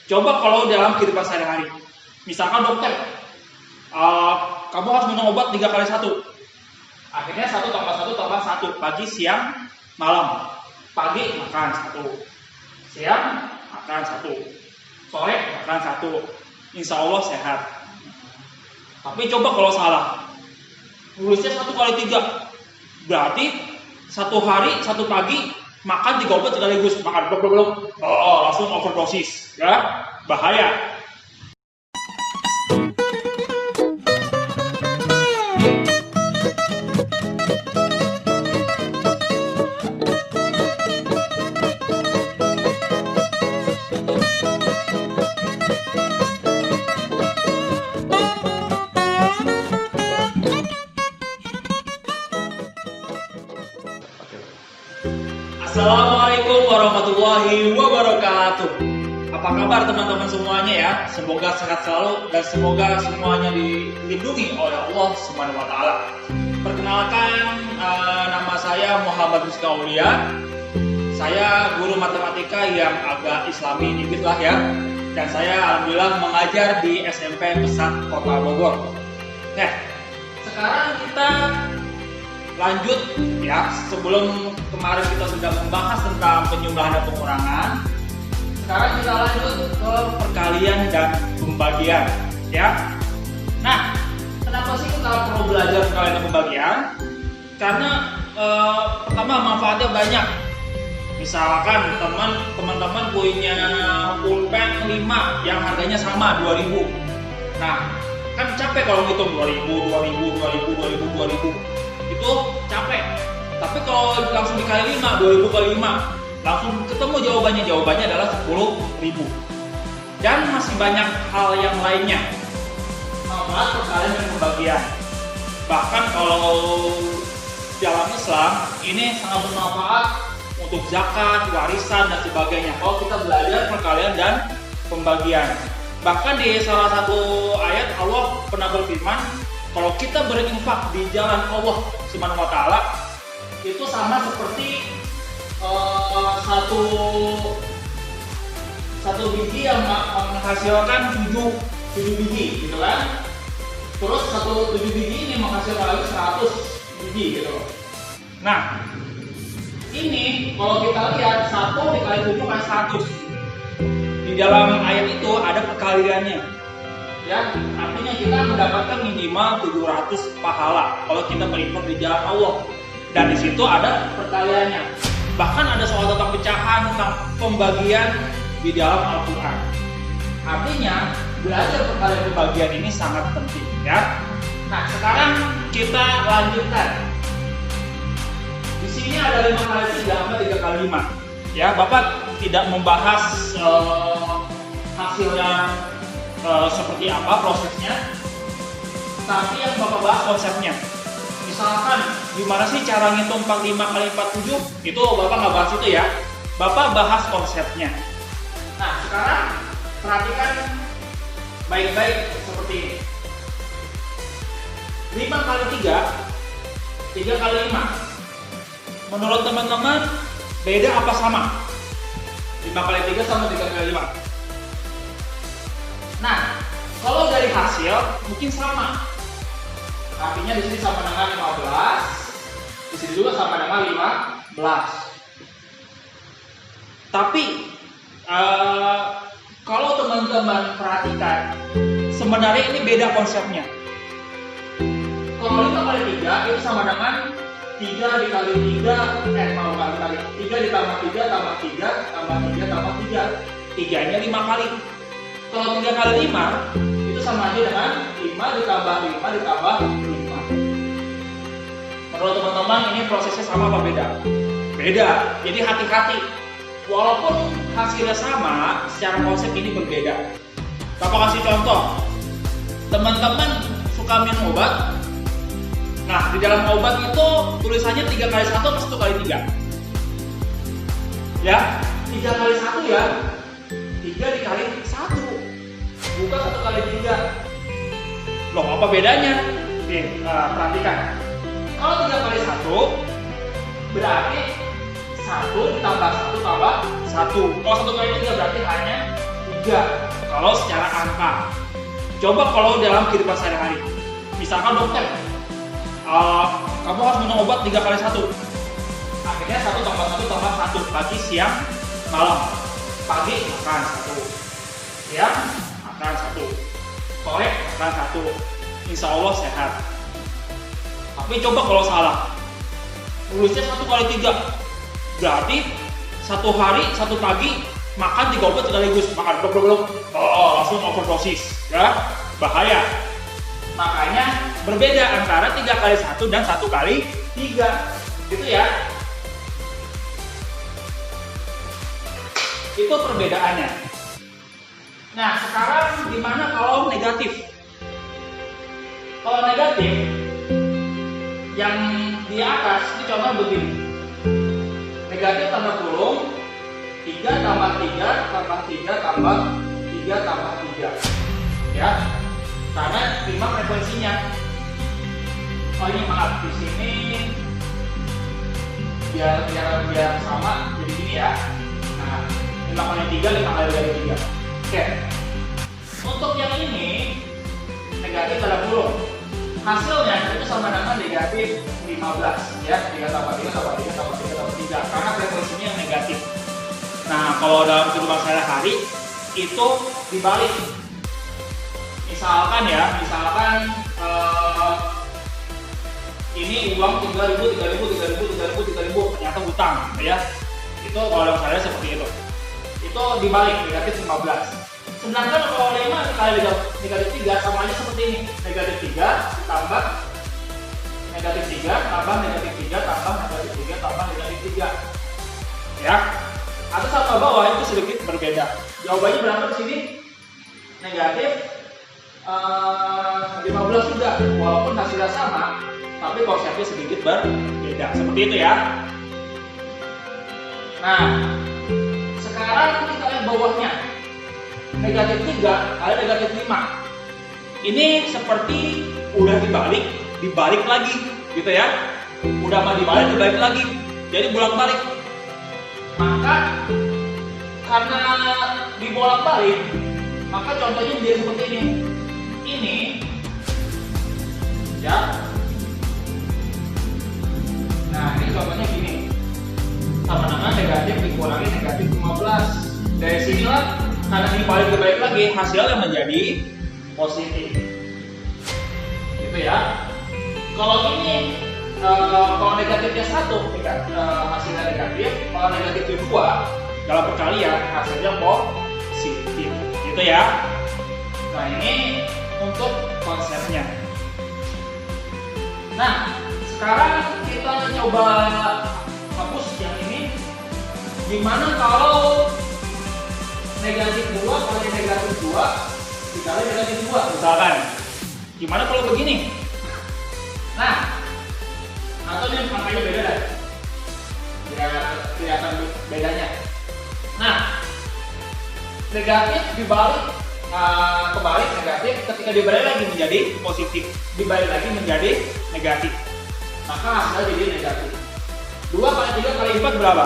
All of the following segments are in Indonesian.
Coba kalau dalam kehidupan sehari-hari, misalkan dokter, kamu harus minum obat 3 kali 1. Akhirnya 1 tambah 1 tambah 1, pagi, siang, malam. Pagi makan 1, siang makan 1, sore makan 1. Insya Allah sehat. Tapi coba kalau salah, nulisnya 1 kali 3, berarti 1 hari 1 pagi makan 3 obat sekaligus, makan belum, langsung overdosis, ya bahaya. Assalamualaikum warahmatullahi wabarakatuh. Apa kabar teman-teman semuanya ya? Semoga sehat selalu dan semoga semuanya dilindungi oleh Allah Subhanahu wa taala. Perkenalkan, nama saya Muhammad Rizky Aulia. Saya guru matematika yang agak islami dikit lah ya. Dan saya alhamdulillah mengajar di SMP Pesat Kota Bogor. Nah, sekarang kita lanjut ya, sebelum kemarin kita sudah membahas tentang penyumbahan dan pengurangan. Sekarang kita lanjut ke perkalian dan pembagian ya. Nah, kenapa sih kita perlu belajar perkalian dan pembagian? Karena pertama manfaatnya banyak. Misalkan teman-teman punya pulpen 5 yang harganya sama 2.000. Nah, kan capek kalau ngitung 2.000 itu capek. Tapi kalau langsung dikali 5, 2.000 kali 5, langsung ketemu jawabannya adalah 10.000. Dan masih banyak hal yang lainnya. Manfaat perkalian dan pembagian. Bahkan kalau dalam Islam ini sangat bermanfaat untuk zakat, warisan dan sebagainya. Kalau kita belajar perkalian dan pembagian. Bahkan di salah satu ayat Allah pernah berfirman, kalau kita berinfak di jalan Allah Subhanahu wa taala itu sama seperti satu biji yang menghasilkan 7 biji gitu kan. Terus 7 biji ini menghasilkan lagi 100 biji gitu. Nah, ini kalau kita lihat 1 dikali 7 kan 100. Di dalam ayat itu ada perkaliannya. Ya, artinya kita mendapatkan minimal 700 pahala kalau kita berinfak di jalan Allah. Dan di situ ada perkaliannya. Bahkan ada soal tentang pecahan, tentang pembagian di dalam Al-Quran. Artinya belajar perkalian pembagian ini sangat penting ya. Nah, sekarang kita lanjutkan. Di sini ada 5 kali 3 sama 3 kali 5. Ya, Bapak tidak membahas hasilnya seperti apa prosesnya, tapi yang Bapak bahas konsepnya. Misalkan gimana sih cara ngitung 45 kali 47, itu Bapak nggak bahas itu ya. Bapak bahas konsepnya. Nah, sekarang perhatikan baik-baik seperti ini. 5 kali 3, 3 kali 5. Menurut teman-teman beda apa sama? 5 kali 3 sama 3 kali 5. Nah, kalau dari hasil mungkin sama. Artinya di sini sama dengan 15, di sini juga sama dengan 15. Tapi kalau teman-teman perhatikan, sebenarnya ini beda konsepnya. Kalau 5 kali 3 itu sama dengan 3 dikali 3, 3 ditambah 3 tambah 3 tambah 3 tambah 3. 3-nya 5 kali. Kalau 3 kali 5 itu sama aja dengan 5 ditambah 5 ditambah 5. Menurut teman-teman ini prosesnya sama apa beda? Beda. Jadi hati-hati. Walaupun hasilnya sama, secara konsep ini berbeda. Bapak kasih contoh. Teman-teman suka minum obat. Nah, di dalam obat itu tulisannya 3 kali 1 atau 1 kali 3? Ya, 3 kali 1 ya. 3 dikali 1, bukan 1 kali 3. Loh, apa bedanya? Nih, perhatikan. Kalau 3 kali 1 berarti 1 ditambah 1 tambah 1. Kalau 1 kali 3 berarti hanya 3. kalau secara angka. Coba kalau dalam kehidupan sehari-hari, misalkan dokter, kamu harus minum obat 3 kali 1. Akhirnya 1 tambah 1 tambah 1, pagi, siang, malam. Pagi makan 1, siang makan 1, sore makan 1. Insya Allah sehat. Tapi coba kalau salah, nulisnya 1 kali 3, berarti 1 hari 1 pagi makan 3 obat sekaligus, makan blok, langsung overdosis, ya bahaya. Makanya berbeda antara 3 kali 1 dan 1 kali 3, gitu ya. Itu perbedaannya. Nah, sekarang gimana kalau negatif? Kalau negatif, yang di atas ini contoh begini. Negatif tanda kurung 3 tambah 3 tambah 3 tambah 3 tambah 3, ya, karena 5 frekuensinya. Oh ini maaf, di sini biar sama jadi gini ya. Nah, 5 kali 3 5 kali dari 3. Oke. Untuk yang ini negatif tanda kurung, hasilnya itu sama dengan negatif 15, ya, 3 tambah 3 tambah 3 tambah 3 tambah 3, karena frekuensinya yang negatif. Nah, kalau dalam kehidupan sehari-hari itu dibalik. Misalkan ini uang 3.000, ternyata hutang, ya. Itu kalau dalam sehari seperti itu. Itu dibalik, negatif 15. Sedangkan kalau 5 kali negatif 3 sama aja seperti ini. Negatif 3 tambah negatif 3 tambah negatif 3 tambah negatif 3 tambah negatif 3. Ya. Atas sama bawah itu sedikit berbeda. Jawabannya berapa di sini? Negatif 15 juga. Walaupun hasilnya sama, tapi konsepnya sedikit berbeda. Seperti itu ya. Nah, sekarang kita lihat bawahnya. Negatif 3 kali negatif 5. Ini seperti udah dibalik lagi, gitu ya. Udah mah dibalik lagi. Jadi bolak-balik. Maka karena dibolak-balik, maka contohnya menjadi seperti ini. Ini, ya. Nah, ini contohnya gini. Sama-sama negatif dikurangi negatif 15. Dari sinilah karena dibalik lagi, hasilnya menjadi positif. Gitu ya. Kalau ini kalau negatifnya 1, hasilnya negatif. Kalau negatifnya 2, dalam perkalian hasilnya positif. Gitu ya. Nah, ini untuk konsepnya. Nah, sekarang kita coba hapus yang ini. Gimana kalau negatif 2 kali negatif 2 dikali negatif 2 misalkan. Gimana kalau begini? Nah, atau ini angkanya beda dah, biar kelihatan bedanya. Nah, negatif dibalik, kebalik negatif, ketika dibalik lagi menjadi positif, dibalik lagi menjadi negatif, maka hasilnya jadi negatif. 2 kali 3 kali 4 berapa?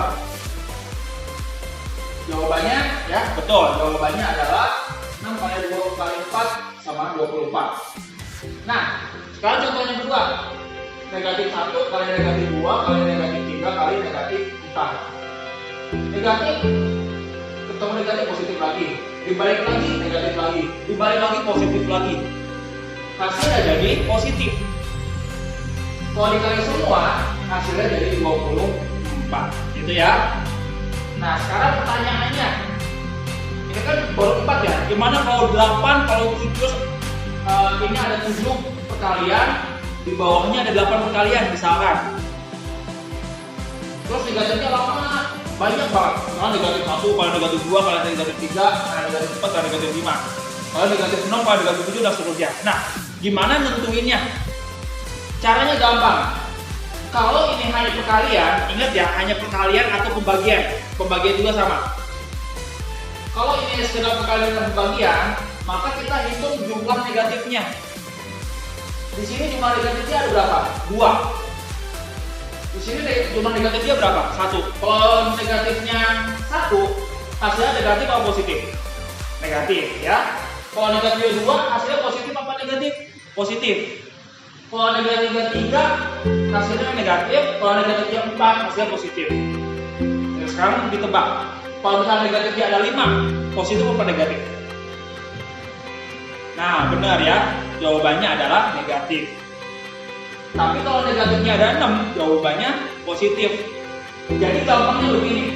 Jawabannya, ya betul, jawabannya adalah 6 kali 2 kali 4 sama 24. Nah, sekarang contohnya kedua. Negatif 1 kali negatif 2 kali negatif 3 kali negatif 4. Negatif ketemu negatif positif lagi, dibalik lagi negatif lagi, dibalik lagi positif lagi. Hasilnya jadi positif. Kalau dikali semua, hasilnya jadi 24. Gitu ya. Nah, sekarang pertanyaannya, ini kan baru 4 ya. Gimana kalau 8, kalau 7, ini ada 7 perkalian, di bawahnya ada 8 perkalian misalkan. Terus negatifnya lama, banyak banget. Misalkan negatif 1 kali negatif 2 kali negatif 3 kali negatif 4 kali negatif 5 kali negatif 6 kali negatif 7 dan seterusnya. Nah, gimana nentuinnya? Caranya gampang. Kalau ini hanya perkalian, ingat ya, hanya perkalian atau pembagian. Pembagian juga sama. Kalau ini sekedar perkalian dan pembagian, maka kita hitung jumlah negatifnya. Di sini jumlah negatifnya ada berapa? 2. Di sini jumlah negatifnya berapa? 1. Kalau negatifnya 1, hasilnya negatif atau positif? Negatif ya. Kalau negatif 2 hasilnya positif apa negatif? Positif. Kalau negatifnya 3 hasilnya negatif. Kalau negatifnya 4 hasilnya positif. Jadi sekarang ditebak. Kalau misalnya negatifnya ada 5, positif apa negatif? Nah benar ya, jawabannya adalah negatif. Tapi kalau negatifnya ada 6, jawabannya positif. Jadi gampangnya begini.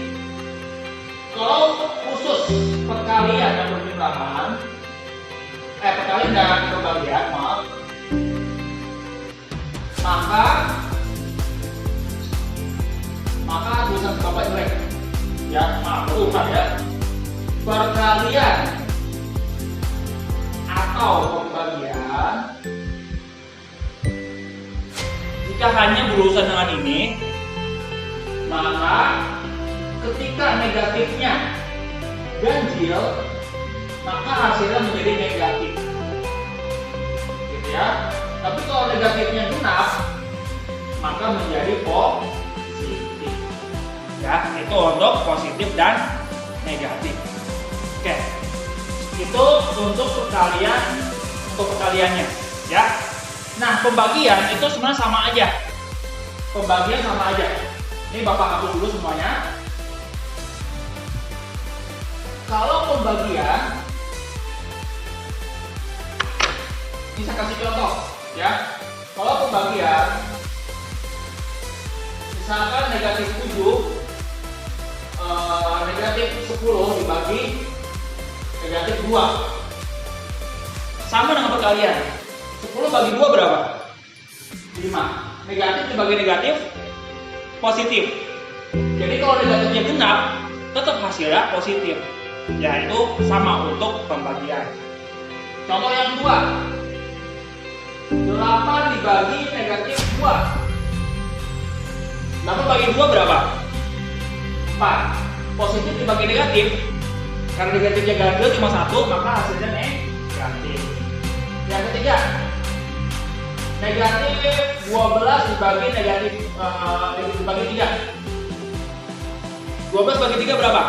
Kalau khusus perkalian dan perjumlahan, perkalian dan pembagian, maaf, maka tulisan Bapak jelek. Ya, maaf, bukan ya. Perkalian atau pembagian jika hanya berurusan dengan ini, maka ketika negatifnya ganjil, maka hasilnya menjadi negatif, gitu ya. Tapi kalau negatifnya genap, maka menjadi positif. Ya, itu untuk positif dan negatif. Oke, itu untuk perkaliannya, ya. Nah, pembagian itu sebenarnya sama aja. Pembagian sama aja. Ini Bapak hapus dulu semuanya. Kalau pembagian, ini saya kasih contoh, ya. Kalau pembagian, misalkan negatif 7, negatif 10 dibagi negatif 2, sama dengan perkalian. 10 bagi 2 berapa? 5. Negatif dibagi negatif, positif. Jadi kalau negatifnya genap, tetap hasilnya positif. Yaitu sama untuk pembagian. Contoh yang kedua, 8 dibagi negatif 2. 8 bagi 2 berapa? 4. Positif dibagi negatif, karena negatifnya ganjil cuma 1, maka hasilnya negatif. Yang ketiga, negatif 12 dibagi negatif dibagi 3. 12 bagi 3 berapa?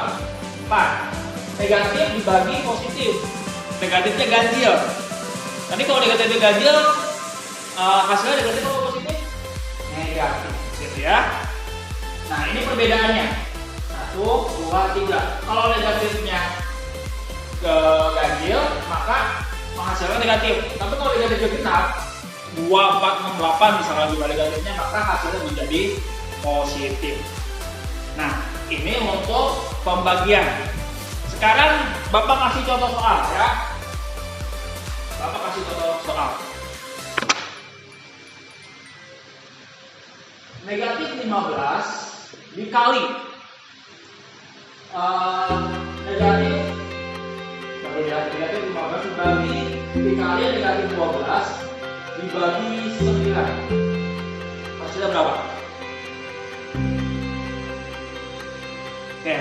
4. Negatif dibagi positif, negatifnya ganjil. Nanti kalau negatifnya ganjil, hasilnya negatif atau positif? Negatif, gitu ya. Nah ini perbedaannya. 1, 2, 3. Kalau negatifnya ganjil, maka menghasilkan negatif. Tapi kalau negatifnya genap, 2, 4, 6, 8 misalnya juga negatifnya, maka hasilnya menjadi positif. Nah ini untuk pembagian. Sekarang Bapak kasih contoh soal ya. Bapak kasih contoh soal. Negatif 15 dikali negatif 15 dikali negatif 12 dibagi 9. Hasilnya berapa? Oke.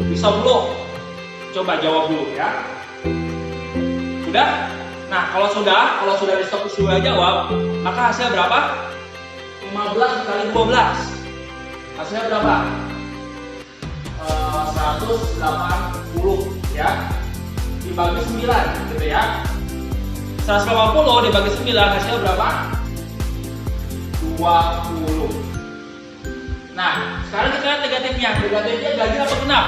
Bisa belum? Coba jawab dulu ya. Sudah? Nah, kalau sudah di stop sudah jawab, maka hasilnya berapa? 15 dikali 12. Hasilnya berapa? 180 ya. Dibagi 9 gitu ya. 180 dibagi 9 hasilnya berapa? 20. Nah, sekarang kita lihat negatifnya. Negatifnya ganjil apa genap?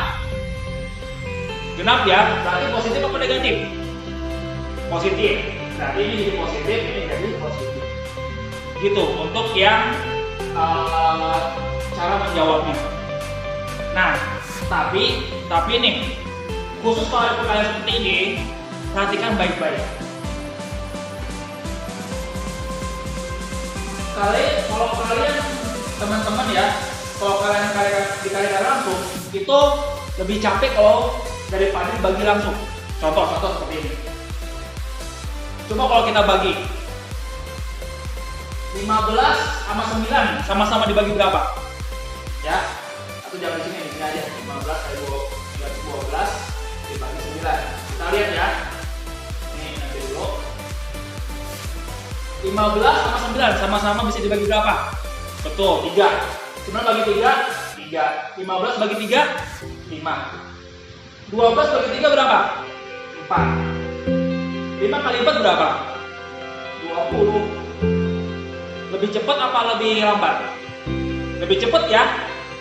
Genap ya, berarti positif apa negatif? Positif. Berarti ini jadi positif, ini jadi positif. Gitu, untuk yang cara menjawabnya. Nah, tapi nih, khusus kalau ada perkalian seperti ini, perhatikan baik-baik. Kalau kalian teman-teman ya, kalau kalian dikalikan langsung, itu lebih capek kalau daripada dibagi langsung. Contoh seperti ini. Coba kalau kita bagi 15 sama 9 sama-sama dibagi berapa? Ya, atau jangan di sini aja. 15 kali 12 dibagi 9. Kita lihat ya. Nih nanti dulu. 15 sama 9 sama-sama bisa dibagi berapa? Betul, 3. 9 bagi 3, 3. 15 bagi 3, 5. 12 bagi 3 berapa? 4. 5 kali 4 berapa? 20. Lebih cepat apa lebih lambat? Lebih cepat ya.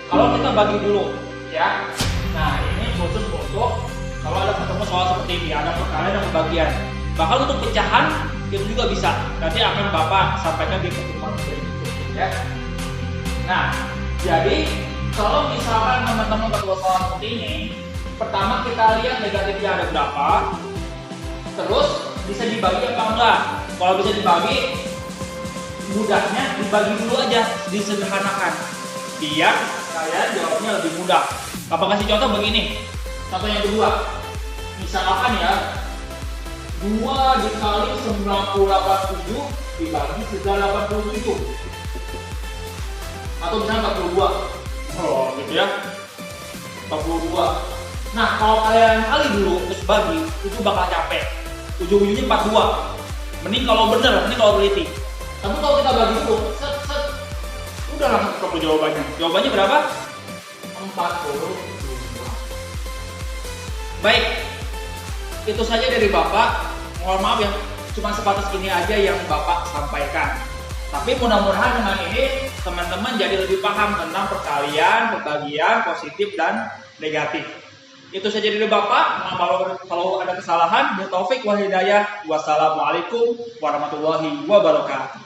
Kalau kita bagi dulu ya. Nah, ini khusus untuk kalau ada ketemu soal seperti ini, ada perkalian dan pembagian. Bahkan untuk pecahan itu juga bisa. Nanti akan Bapak sampaikan di pertemuan berikutnya ya. Nah, jadi kalau misalkan teman-teman ketemu soal seperti ini, pertama kita lihat negatifnya ada berapa, terus bisa dibagi apa enggak. Kalau bisa dibagi, mudahnya dibagi dulu aja, disederhanakan, biar kalian jawabnya lebih mudah. Bapak kasih contoh begini. Contoh yang kedua, misalkan ya 2 dikali 987 dibagi 87, atau misalnya 42. Oh gitu ya, 42. Nah kalau kalian kali dulu terus bagi, itu bakal capek. Ujung-ujungnya 42. Mending kalau bener, mending kalau teliti. Tapi kalau kita bagi dulu, udah langsung ketemu jawabannya. Jawabannya berapa? 42. Baik, itu saja dari Bapak. Mohon maaf ya, cuma sebatas ini aja yang Bapak sampaikan. Tapi mudah-mudahan dengan ini teman-teman jadi lebih paham tentang perkalian, pembagian, positif dan negatif. Itu saja dari Bapak. Kalau ada kesalahan, billahi taufik wal hidayah. Wassalamualaikum warahmatullahi wabarakatuh.